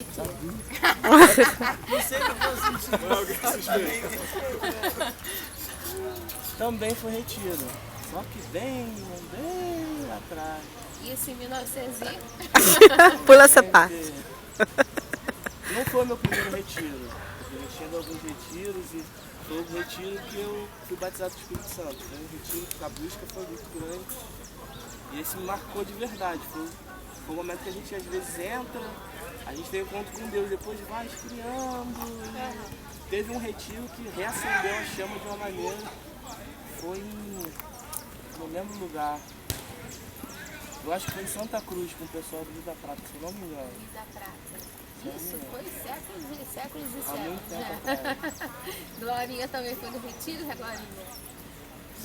Não sei o que eu senti. Também foi retiro. Só que bem atrás. Isso em 1900 e... Pula essa parte. Não foi meu primeiro retiro. Eu já tinha ido a alguns retiros e foi o retiro que eu fui batizado do Espírito Santo. Foi um retiro que a busca foi muito grande. E esse me marcou de verdade. Foi um momento que a gente às vezes entra, a gente tem um encontro com Deus, depois vai esfriando. Teve um retiro que reacendeu a chama de uma maneira. Foi no mesmo lugar. Eu acho que foi em Santa Cruz com o pessoal do Rio da Prata, se eu não me engano. Rio da Prata. Isso foi séculos e séculos e Há muito séculos, tempo né? atrás. Glorinha também foi no retiro, né, Glorinha?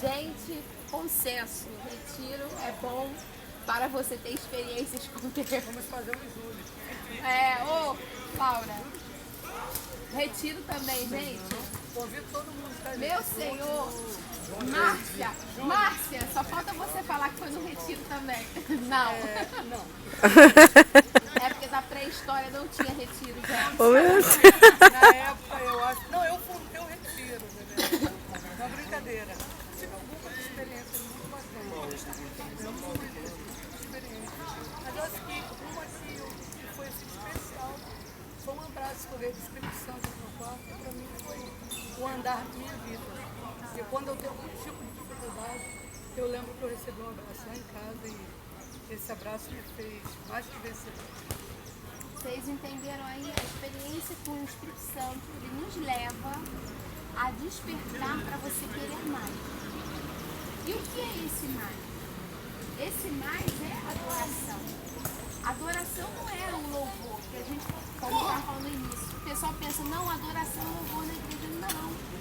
Gente, consenso, retiro é bom para você ter experiências com Deus. Vamos fazer um exame. Ô, Laura, retiro também, gente. Convido todo mundo para Meu Senhor, Márcia, só falta você falar que foi no retiro também. Não. Não. É porque da pré-história não tinha retiro, gente. Ô, meu Deus. Na época eu acho. Não, eu fundei o retiro, né? Uma brincadeira. Tive algumas experiências muito bacanas. Muitas experiências. Mas eu acho que uma que foi assim, especial foi um abraço que eu dei do Espírito Santo no meu quarto, que para mim foi o andar da minha vida. Porque quando eu tenho algum tipo de dificuldade, eu lembro que eu recebi um abraço lá em casa e esse abraço me fez mais que vencedor. Vocês entenderam aí a experiência com o Espírito Santo, ele nos leva a despertar para você querer mais. E o que é esse mais? Esse mais é adoração. Adoração não é um louvor, que a gente, como estava falando no início, o pessoal pensa, não, adoração é louvor na igreja. Não.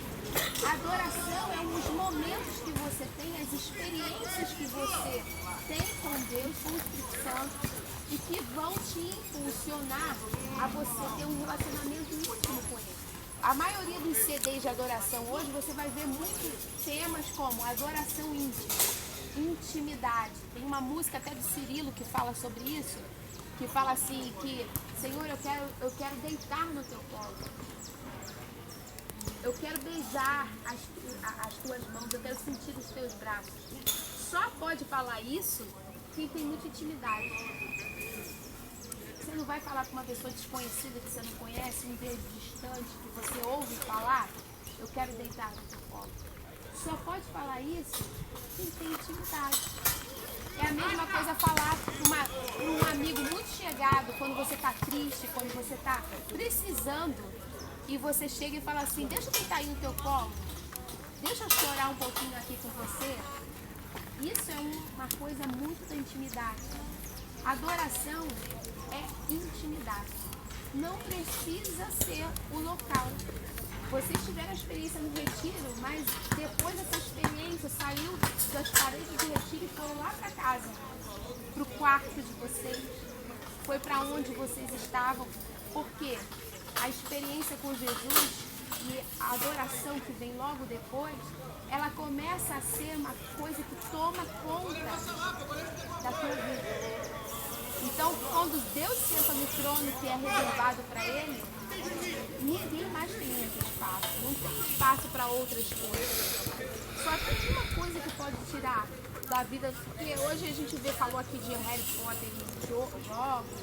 Adoração é os momentos que você tem, as experiências que você tem com Deus, com o Espírito Santo, e que vão te impulsionar a você ter um relacionamento íntimo com Ele. A maioria dos CDs de adoração hoje, você vai ver muitos temas como adoração íntima, intimidade. Tem uma música até do Cirilo que fala sobre isso, que fala assim, que Senhor, eu quero deitar no teu colo. Eu quero beijar as tuas mãos, eu quero sentir os teus braços. Só pode falar isso quem tem muita intimidade. Você não vai falar com uma pessoa desconhecida que você não conhece, um beijo distante, que você ouve falar, eu quero deitar no teu colo. Só pode falar isso quem tem intimidade. É a mesma coisa falar para um amigo muito chegado, quando você está triste, quando você está precisando, e você chega e fala assim, deixa eu deitar aí no teu colo, deixa eu chorar um pouquinho aqui com você. Isso é uma coisa muito da intimidade. Adoração é intimidade. Não precisa ser o local. Vocês tiveram a experiência no retiro, mas depois dessa experiência saiu das paredes do retiro e foram lá para casa, para o quarto de vocês, foi para onde vocês estavam. Por quê? A experiência com Jesus e a adoração que vem logo depois, ela começa a ser uma coisa que toma conta da tua vida. Então, quando Deus senta no trono que é reservado para Ele, ninguém mais tem muito espaço. Não tem espaço para outras coisas. Só tem uma coisa que pode tirar da vida, porque hoje a gente falou aqui de Harry Potter, jogos,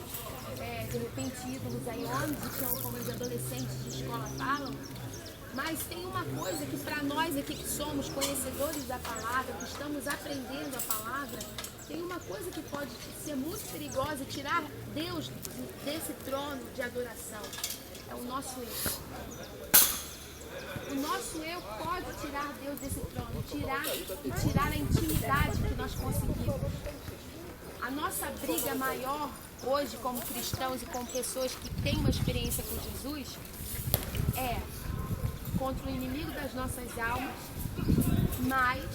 de repente ídolos aí, onde são como os adolescentes de escola falam, mas tem uma coisa que para nós aqui que somos conhecedores da palavra, que estamos aprendendo a palavra, tem uma coisa que pode ser muito perigosa e tirar Deus desse trono de adoração, é o nosso eu. O nosso eu pode tirar Deus desse trono, tirar a intimidade que nós conseguimos. A nossa briga maior hoje como cristãos e como pessoas que têm uma experiência com Jesus é contra o inimigo das nossas almas, mas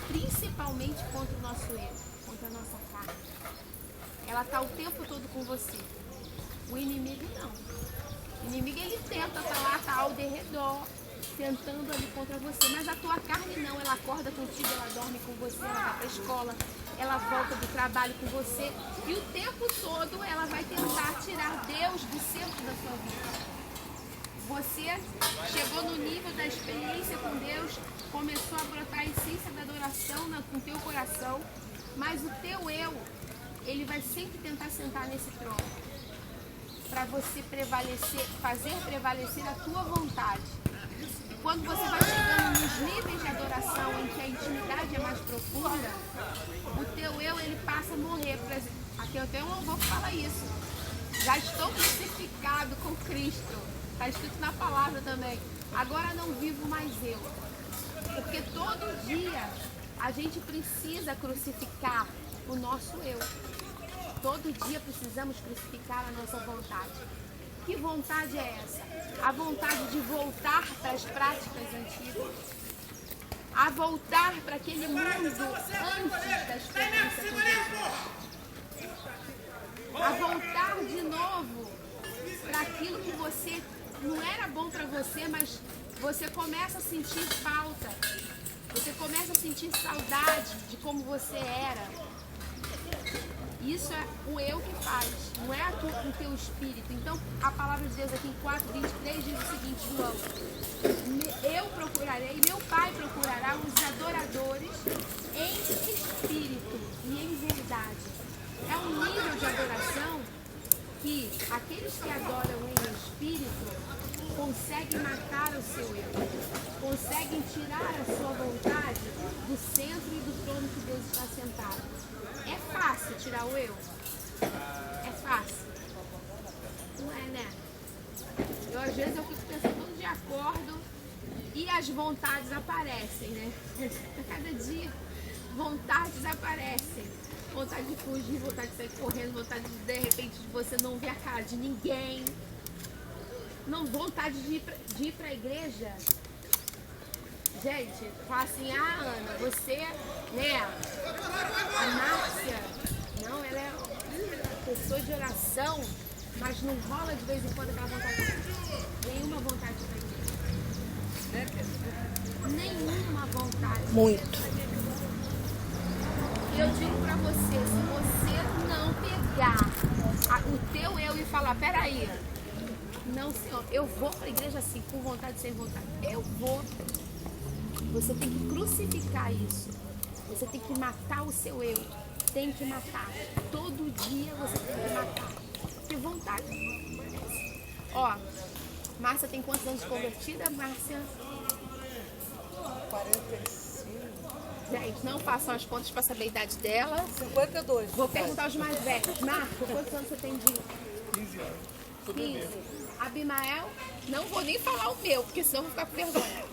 principalmente contra o nosso eu, contra a nossa carne. Ela está o tempo todo com você. O inimigo não. O inimigo ele tenta estar lá, está ao derredor, tentando ali contra você. Mas a tua carne não, ela acorda contigo, ela dorme com você, ela vai para a escola, ela volta do trabalho com você. E o tempo todo ela vai tentar tirar Deus do centro da sua vida. Você chegou no nível da experiência com Deus, começou a brotar a essência da adoração no teu coração, mas o teu eu, ele vai sempre tentar sentar nesse trono para você prevalecer, fazer prevalecer a tua vontade. E quando você vai chegando nos níveis de adoração em que a intimidade é mais profunda, o teu eu, ele passa a morrer. Aqui eu tenho um louvor que fala isso. Já estou crucificado com Cristo. Está escrito na palavra também. Agora não vivo mais eu. Porque todo dia a gente precisa crucificar o nosso eu. Todo dia precisamos crucificar a nossa vontade. Que vontade é essa? A vontade de voltar para as práticas antigas. A voltar para aquele mundo antes da experiência com Deus. A voltar de novo para aquilo que você não era bom para você, mas você começa a sentir falta. Você começa a sentir saudade de como você era. Isso é o eu que faz, não é o teu espírito. Então, a palavra de Deus aqui em 4:23 diz o seguinte, João: eu procurarei, meu Pai procurará os adoradores em espírito e em verdade. É um nível de adoração que aqueles que adoram em espírito conseguem matar o seu eu, conseguem tirar a sua vontade do centro e do trono que Deus está sentado. É fácil tirar o eu? É fácil? Não é, né? Às vezes eu fico pensando, todo dia acordo e as vontades aparecem, né? A cada dia vontades aparecem. Vontade de fugir, vontade de sair correndo, vontade de repente de você não ver a cara de ninguém. Não, vontade de ir para a igreja. Gente, fala assim, Ana, você, né, a Márcia, não, ela é pessoa de oração, mas não rola de vez em quando aquela vontade. Nenhuma vontade de ir para a igreja. Nenhuma vontade. Muito. Eu digo pra você, se você não pegar o teu eu e falar, peraí, não, senhor, eu vou pra igreja assim, com vontade, sem vontade, eu vou. Você tem que crucificar isso. Você tem que matar o seu eu. Tem que matar. Todo dia você tem que matar. Que vontade. Ó, Márcia tem quantos anos de convertida, Márcia? 45. Gente, não façam as contas para saber a idade dela. 52. Vou perguntar os mais velhos. Marco, quantos anos você tem de? 15 anos. 15. Abimael, não vou nem falar o meu, porque senão eu vou ficar com vergonha.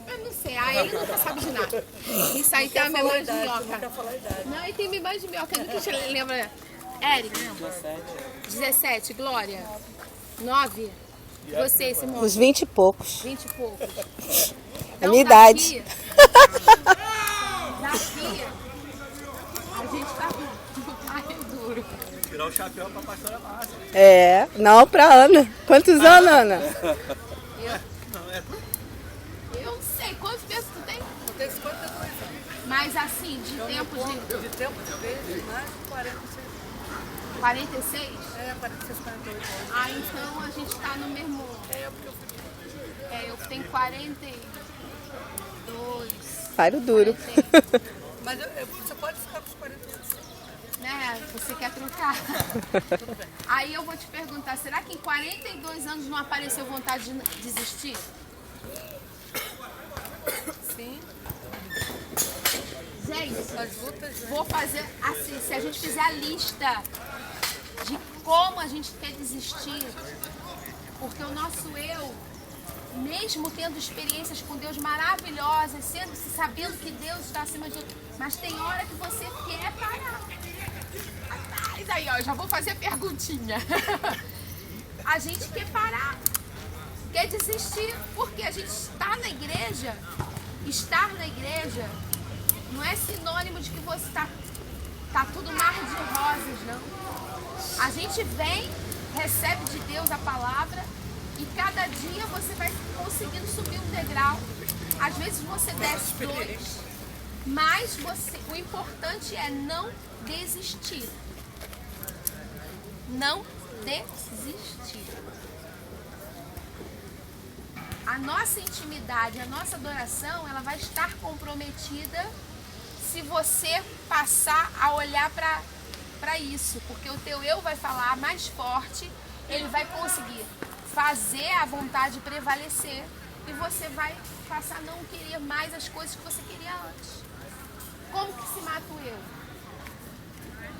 Eu não sei, ele nunca sabe de nada. Isso aí tem a memória de minhoca. Não, ele tem memória de minhoca, ele nunca lembra. Eric? 17, Glória? 9? Você, Simone? Uns 20 e poucos. 20 e poucos. A minha idade. Daqui, a gente tá mais duro. Tirar o chapéu pra pastora Márcia. É, não pra Ana. Quantos anos, Ana? Eu não sei, quantos meses tu tem? Eu tenho 52 anos. Mas assim, de tempo de... De tempo de vez, mais de 46. 46? É, 46, 48 anos. Ah, então a gente tá no mesmo... Porque eu fui... eu tenho 42. Paro duro. 40, Mas você pode ficar com os 48. né? Você quer trocar? Aí eu vou te perguntar, será que em 42 anos não apareceu vontade de desistir? Sim. Gente, As lutas, né? vou fazer assim, se a gente fizer a lista de como a gente quer desistir, porque o nosso eu, mesmo tendo experiências com Deus maravilhosas, sabendo que Deus está acima de tudo, mas tem hora que você quer parar. Mas aí, ó, já vou fazer a perguntinha. A gente quer parar, quer desistir, porque a gente está na igreja. Estar na igreja não é sinônimo de que você tá tudo mar de rosas, não. A gente vem, recebe de Deus a palavra E cada dia você vai conseguindo subir um degrau. Às vezes você desce 2, mas o importante é não desistir. Não desistir. A nossa intimidade, a nossa adoração, ela vai estar comprometida se você passar a olhar para isso. Porque o teu eu vai falar mais forte, ele vai conseguir fazer a vontade prevalecer e você vai passar a não querer mais as coisas que você queria antes. Como que se mata o eu?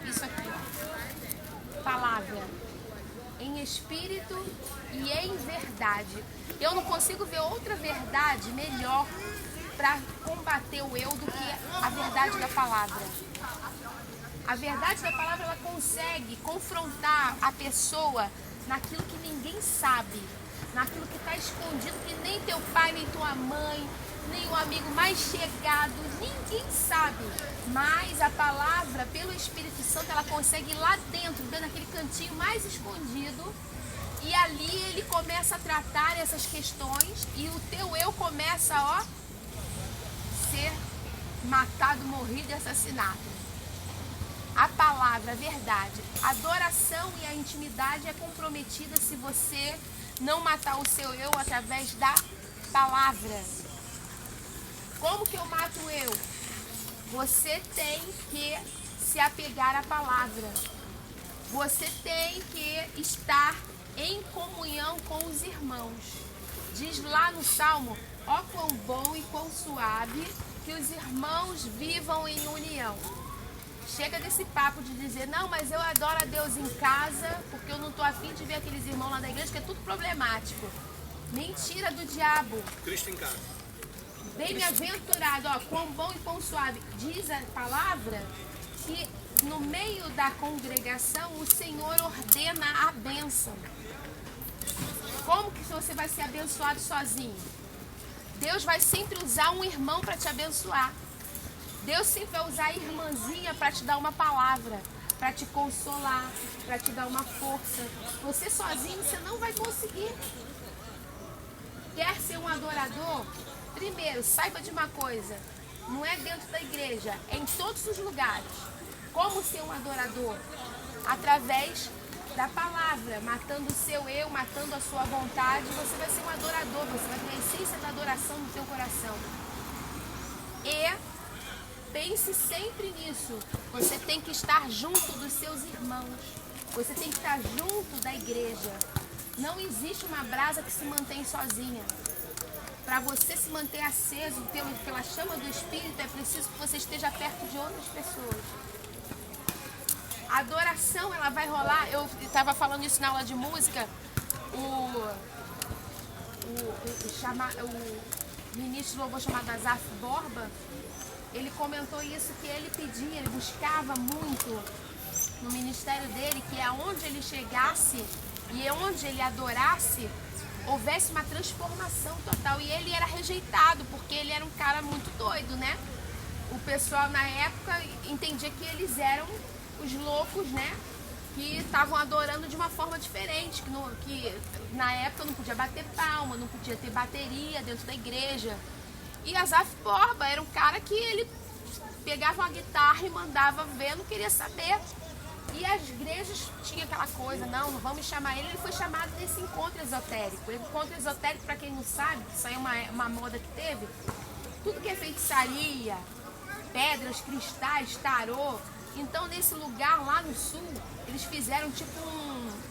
Isso aqui, ó. Palavra. Em espírito e em verdade. Eu não consigo ver outra verdade melhor para combater o eu do que a verdade da palavra. A verdade da palavra, ela consegue confrontar a pessoa naquilo que ninguém sabe, naquilo que está escondido, que nem teu pai, nem tua mãe, nem o amigo mais chegado, ninguém sabe. Mas a palavra, pelo Espírito Santo, ela consegue ir lá dentro, naquele cantinho mais escondido, e ali ele começa a tratar essas questões e o teu eu começa a ser matado, morrido e assassinado. A palavra, a verdade, a adoração e a intimidade é comprometida se você não matar o seu eu através da palavra. Como que eu mato o eu? Você tem que se apegar à palavra. Você tem que estar em comunhão com os irmãos. Diz lá no Salmo, ó quão bom e quão suave que os irmãos vivam em união. Chega desse papo de dizer, não, mas eu adoro a Deus em casa, porque eu não estou afim de ver aqueles irmãos lá da igreja, que é tudo problemático. Mentira do diabo. Cristo em casa. Bem-aventurado, ó, quão bom e quão suave. Diz a palavra que no meio da congregação o Senhor ordena a bênção. Como que você vai ser abençoado sozinho? Deus vai sempre usar um irmão para te abençoar. Deus sempre vai usar a irmãzinha para te dar uma palavra, para te consolar, para te dar uma força. Você sozinho, você não vai conseguir. Quer ser um adorador? Primeiro, saiba de uma coisa. Não é dentro da igreja, é em todos os lugares. Como ser um adorador? Através da palavra, matando o seu eu, matando a sua vontade, você vai ser um adorador, você vai ter a essência da adoração no seu coração. E pense sempre nisso. Você tem que estar junto dos seus irmãos. Você tem que estar junto da igreja. Não existe uma brasa que se mantém sozinha. Para você se manter aceso pela chama do Espírito, é preciso que você esteja perto de outras pessoas. A adoração, ela vai rolar. Eu estava falando isso na aula de música. O ministro de louvor chamado Azaf Borba, ele comentou isso, que ele pedia, ele buscava muito no ministério dele, que aonde ele chegasse e onde ele adorasse, houvesse uma transformação total. E ele era rejeitado, porque ele era um cara muito doido, né? O pessoal na época entendia que eles eram os loucos, né? Que estavam adorando de uma forma diferente, que na época não podia bater palma, não podia ter bateria dentro da igreja. E Azaf Borba era um cara que ele pegava uma guitarra e mandava ver, não queria saber. E as igrejas tinham aquela coisa, não vamos chamar ele. Ele foi chamado nesse encontro esotérico. O encontro esotérico, para quem não sabe, isso aí é uma moda que teve. Tudo que é feitiçaria, pedras, cristais, tarô. Então, nesse lugar lá no sul, eles fizeram tipo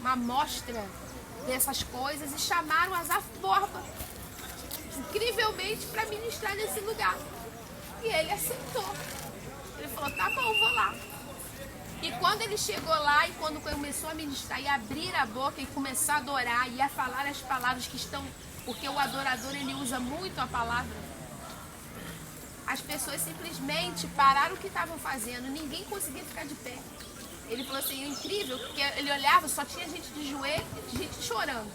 uma mostra dessas coisas e chamaram Azaf Borba, incrivelmente, para ministrar nesse lugar. E ele aceitou. Ele falou, tá bom, vou lá. E quando ele chegou lá e quando começou a ministrar e abrir a boca e começar a adorar e a falar as palavras que estão... Porque o adorador, ele usa muito a palavra. As pessoas simplesmente pararam o que estavam fazendo. Ninguém conseguia ficar de pé. Ele falou assim, incrível, porque ele olhava, só tinha gente de joelho e gente chorando.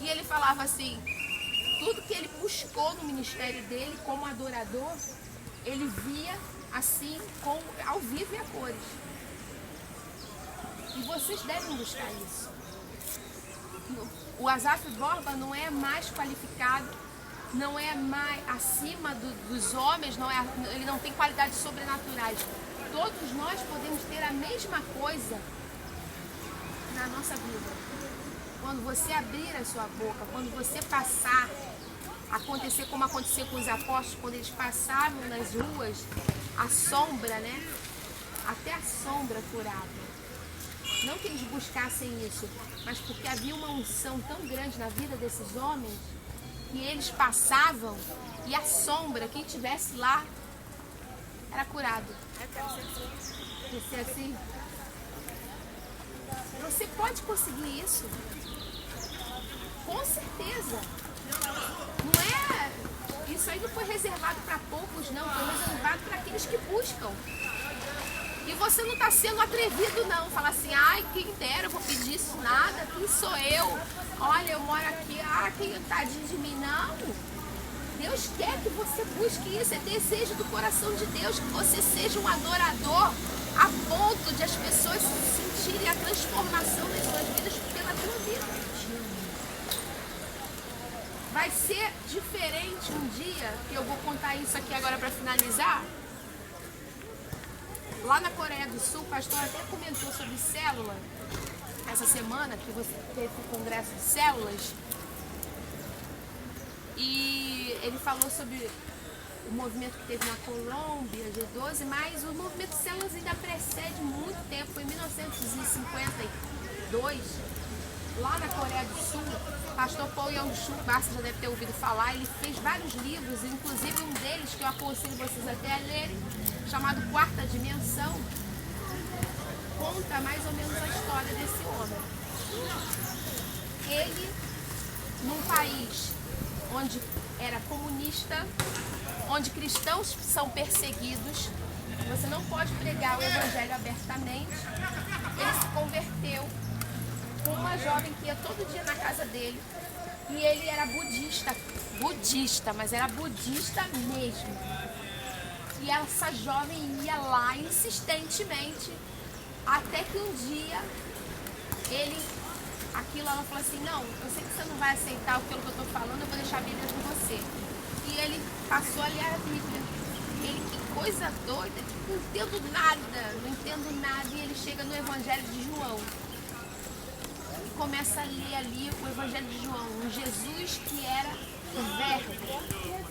E ele falava assim, tudo que ele buscou no ministério dele como adorador, ele via assim, ao vivo e a cores. E vocês devem buscar isso. O Asaf Borba não é mais qualificado, não é mais acima dos homens, ele não tem qualidades sobrenaturais. Todos nós podemos ter a mesma coisa na nossa vida. Quando você abrir a sua boca, quando você passar, acontecer como aconteceu com os apóstolos, quando eles passavam nas ruas, a sombra, né? Até a sombra curava. Não que eles buscassem isso, mas porque havia uma unção tão grande na vida desses homens que eles passavam e a sombra, quem estivesse lá, era curado. Quer ser assim? Você pode conseguir isso? Com certeza. Não é... Isso aí não foi reservado para poucos, não. Foi reservado para aqueles que buscam. E você não está sendo atrevido, não. Falar assim, ai, quem dera, eu vou pedir isso, nada. Quem sou eu? Olha, eu moro aqui, quem tadinho de mim, não. Deus quer que você busque isso. É desejo do coração de Deus que você seja um adorador a ponto de as pessoas sentirem a transformação das suas vidas pela tua vida. Vai ser diferente um dia, que eu vou contar isso aqui agora para finalizar. Lá na Coreia do Sul, o pastor até comentou sobre célula, essa semana que você teve o congresso de células, e ele falou sobre o movimento que teve na Colômbia, G12, mas o movimento de células ainda precede muito tempo, foi em 1952, lá na Coreia do Sul, o pastor Paul Yong-Chul, você já deve ter ouvido falar, ele fez vários livros, inclusive um deles que eu aconselho vocês até a lerem, chamado Quarta Dimensão, conta mais ou menos a história desse homem. Ele, num país onde era comunista, onde cristãos são perseguidos, você não pode pregar o evangelho abertamente, ele se converteu com uma jovem que ia todo dia na casa dele, e ele era budista, mas era budista mesmo. E essa jovem ia lá insistentemente, até que um dia ela falou assim, não, eu sei que você não vai aceitar aquilo que eu estou falando, eu vou deixar a Bíblia com você. E ele passou a ler a Bíblia. Ele, que coisa doida, não entendo nada, e ele chega no Evangelho de João. E começa a ler ali o Evangelho de João, um Jesus que era o Verbo,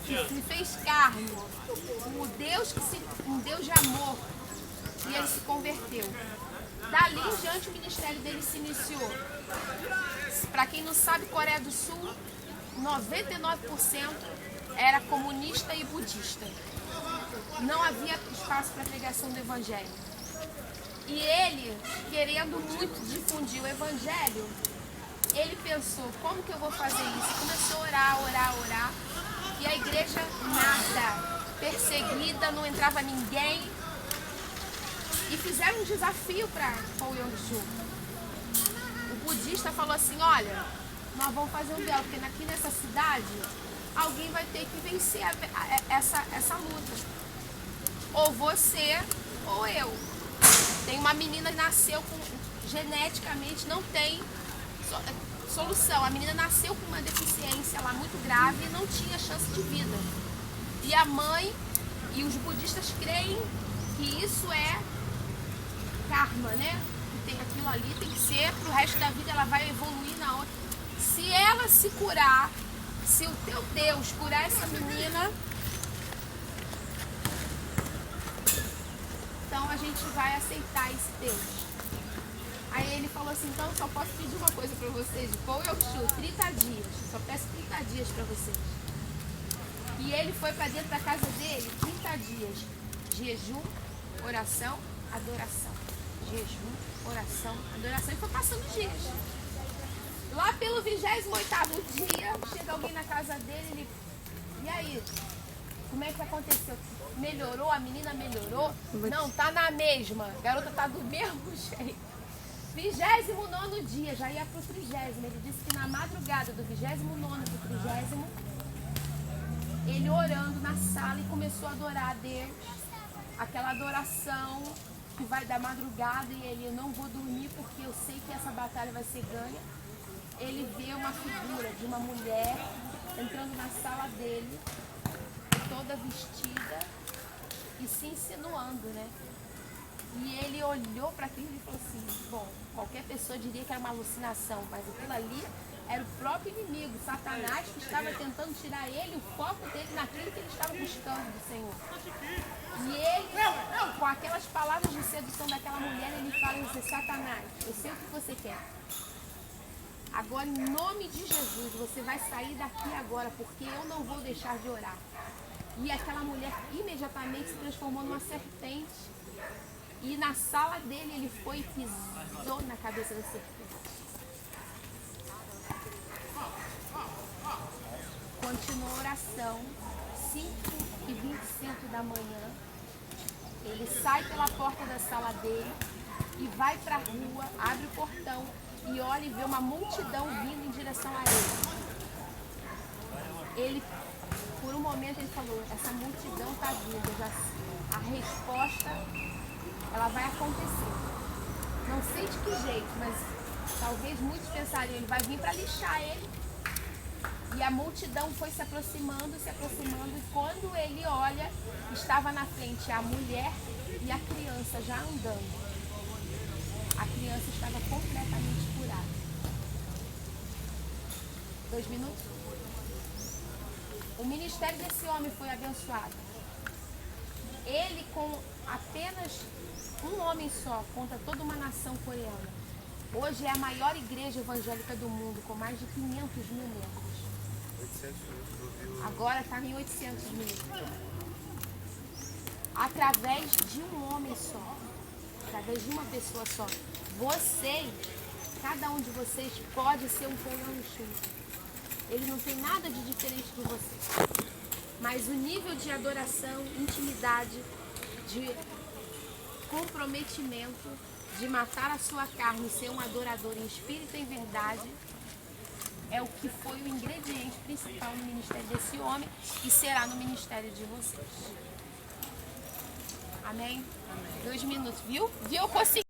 que se fez carne, um Deus de amor, e ele se converteu. Dali em diante o ministério dele se iniciou. Para quem não sabe, Coreia do Sul, 99% era comunista e budista. Não havia espaço para a pregação do evangelho. E ele, querendo muito difundir o evangelho, ele pensou, como que eu vou fazer isso? Começou a orar. E a igreja nada, perseguida, não entrava ninguém. E fizeram um desafio para Paul Yong-Chul. O budista falou assim, olha, nós vamos fazer um duelo, porque aqui nessa cidade, alguém vai ter que vencer essa luta. Ou você, ou eu. Tem uma menina que nasceu geneticamente, não tem solução. A menina nasceu com uma deficiência lá muito grave e não tinha chance de vida. E a mãe e os budistas creem que isso é karma, né? Que tem aquilo ali, tem que ser, pro resto da vida ela vai evoluir na outra. Se ela se curar, se o teu Deus curar essa menina, então a gente vai aceitar esse Deus. Aí ele falou assim, então só posso pedir uma coisa pra vocês, Paul Yong-Chul, 30 dias, só peço 30 dias pra vocês. E ele foi pra dentro da casa dele, 30 dias, jejum, oração, adoração. Jejum, oração, adoração, e foi passando dias. Lá pelo 28º dia, chega alguém na casa dele, e aí, como é que aconteceu? Melhorou? A menina melhorou? Não, tá na mesma, a garota tá do mesmo jeito. 29º dia, já ia pro 30º, ele disse que na madrugada do 29º pro 30º, ele orando na sala e começou a adorar a Deus, aquela adoração que vai da madrugada, e ele, eu não vou dormir porque eu sei que essa batalha vai ser ganha. ele vê uma figura de uma mulher entrando na sala dele, toda vestida e se insinuando, né? E ele olhou para aquilo e falou assim, bom, qualquer pessoa diria que era uma alucinação, mas aquilo ali era o próprio inimigo, Satanás, que estava tentando tirar ele, o foco dele naquilo que ele estava buscando do Senhor. E ele, com aquelas palavras de sedução daquela mulher, ele fala assim, Satanás, eu sei o que você quer. Agora, em nome de Jesus, você vai sair daqui agora, porque eu não vou deixar de orar. E aquela mulher imediatamente se transformou numa serpente. E na sala dele, ele foi e pisou na cabeça da serpente. Continuou a oração, 5h25 da manhã. Ele sai pela porta da sala dele e vai para a rua, abre o portão e olha e vê uma multidão vindo em direção a ele. Por um momento, ele falou, essa multidão está vindo, a resposta, ela vai acontecer. Não sei de que jeito, mas talvez muitos pensariam, ele vai vir para lixar ele. E a multidão foi se aproximando, e quando ele olha, estava na frente a mulher e a criança já andando. A criança estava completamente curada. 2 minutos? O ministério desse homem foi abençoado. Ele, com apenas um homem só, contra toda uma nação coreana. Hoje é a maior igreja evangélica do mundo, com mais de 500 mil membros. Agora está em 800 mil. Através de um homem só. Através de uma pessoa só. Vocês, cada um de vocês pode ser um Paulão Yeshua. Ele não tem nada de diferente de vocês. Mas o nível de adoração, intimidade, de comprometimento, de matar a sua carne e ser um adorador em espírito e em verdade, é o que foi o ingrediente principal no ministério desse homem e será no ministério de vocês. Amém? 2 minutos, viu? Viu? Eu consegui.